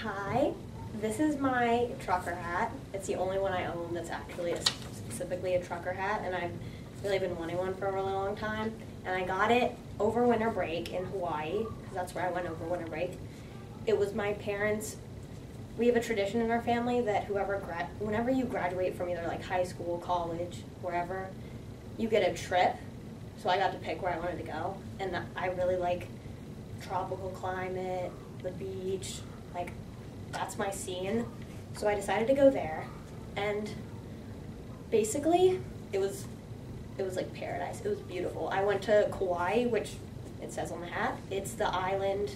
Hi, this is my trucker hat. It's the only one I own that's actually specifically a trucker hat, and I've really been wanting one for a really long time. And I got it over winter break in Hawaii, because that's where I went over winter break. It was my parents', we have a tradition in our family that whenever you graduate from either like high school, college, wherever, you get a trip. So I got to pick where I wanted to go, and I really like tropical climate, the beach, like that's my scene. So I decided to go there, and basically it was like paradise. It was beautiful. I went to Kauai, which it says on the hat. It's the island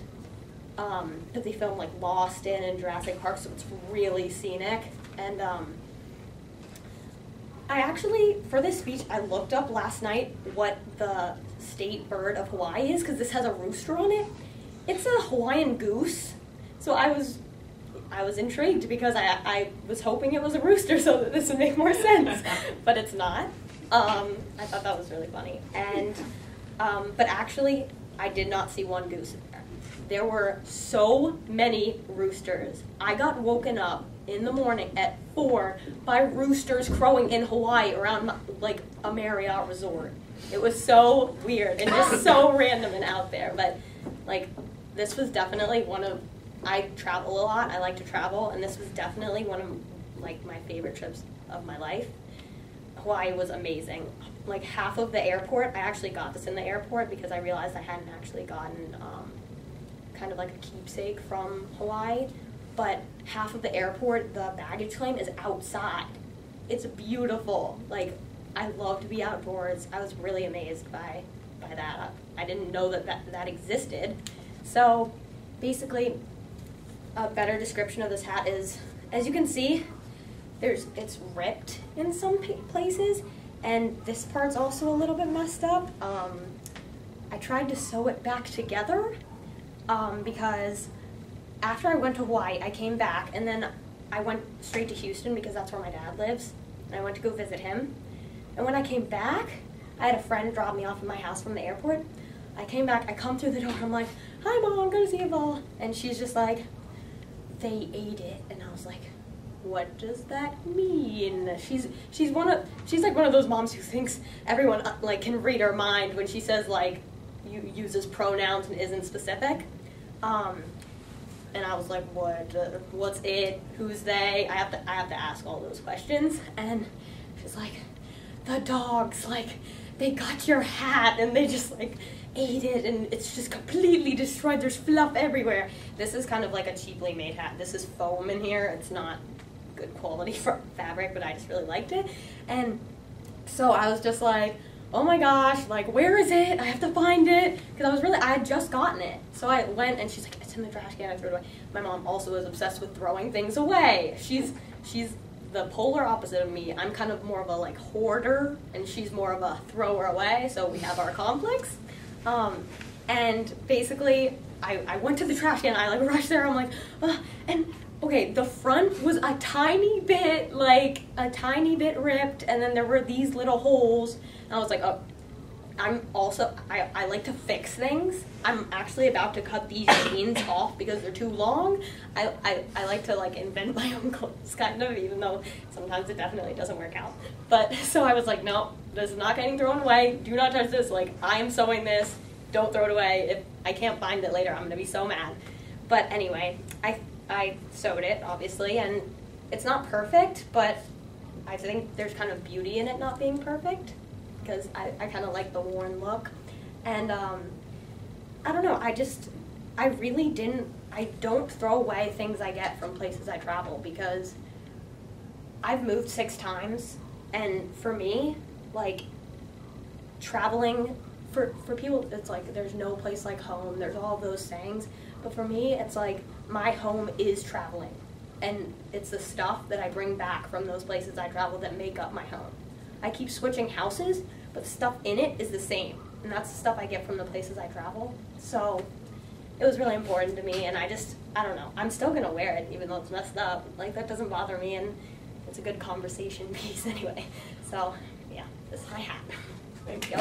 that they filmed like Lost in and Jurassic Park, so it's really scenic. And I actually, for this speech, I looked up last night what the state bird of Hawaii is, because this has a rooster on it. It's a Hawaiian goose. So I was intrigued because I was hoping it was a rooster so that this would make more sense, but it's not. I thought that was really funny. And but actually, I did not see one goose there. There were so many roosters. I got woken up in the morning at 4 by roosters crowing in Hawaii around like a Marriott resort. It was so weird and just so random and out there. But like, this was definitely I travel a lot. I like to travel, and this was definitely one of like my favorite trips of my life. Hawaii was amazing. Like half of the airport, I actually got this in the airport because I realized I hadn't actually gotten kind of like a keepsake from Hawaii. But half of the airport, the baggage claim is outside. It's beautiful. Like, I love to be outdoors. I was really amazed by that. I didn't know that existed. So basically, a better description of this hat is, as you can see, it's ripped in some places, and this part's also a little bit messed up. I tried to sew it back together because after I went to Hawaii, I came back, and then I went straight to Houston because that's where my dad lives, and I went to go visit him. And when I came back, I had a friend drop me off at my house from the airport. I came back, I come through the door, I'm like, "Hi Mom, I'm gonna see you all." And she's just like, "They ate it." And I was like, what does that mean? She's like one of those moms who thinks everyone like can read her mind when she says like uses pronouns and isn't specific. And I was like, what's it? Who's they? I have to ask all those questions. And she's like, the dogs, like, they got your hat and they just like ate it and it's just completely destroyed. There's fluff everywhere. This is kind of like a cheaply made hat. This is foam in here. It's not good quality fabric, but I just really liked it. And so I was just like, oh my gosh, like, where is it? I have to find it. Because I had just gotten it. So I went, and she's like, it's in the trash can. I threw it away. My mom also is obsessed with throwing things away. She's the polar opposite of me. I'm kind of more of a like hoarder, and she's more of a thrower away. So we have our conflicts. And basically, I went to the trash can. I like rushed there. I'm like, and okay, the front was a tiny bit ripped, and then there were these little holes. And I was like, oh, I like to fix things. I'm actually about to cut these jeans off because they're too long. I like to like invent my own clothes, kind of, even though sometimes it definitely doesn't work out. But so I was like, no, this is not getting thrown away. Do not touch this. Like, I am sewing this. Don't throw it away. If I can't find it later, I'm gonna be so mad. But anyway, I sewed it, obviously, and it's not perfect, but I think there's kind of beauty in it not being perfect, because I kind of like the worn look. And I don't know, I don't throw away things I get from places I travel, because I've moved 6 times, and for me, like, traveling, for people, it's like, there's no place like home, there's all those sayings, but for me, it's like, my home is traveling, and it's the stuff that I bring back from those places I travel that make up my home. I keep switching houses, but the stuff in it is the same, and that's the stuff I get from the places I travel. So it was really important to me, and I don't know, I'm still gonna wear it even though it's messed up. Like, that doesn't bother me, and it's a good conversation piece anyway. So yeah, this is my hat. Thank you.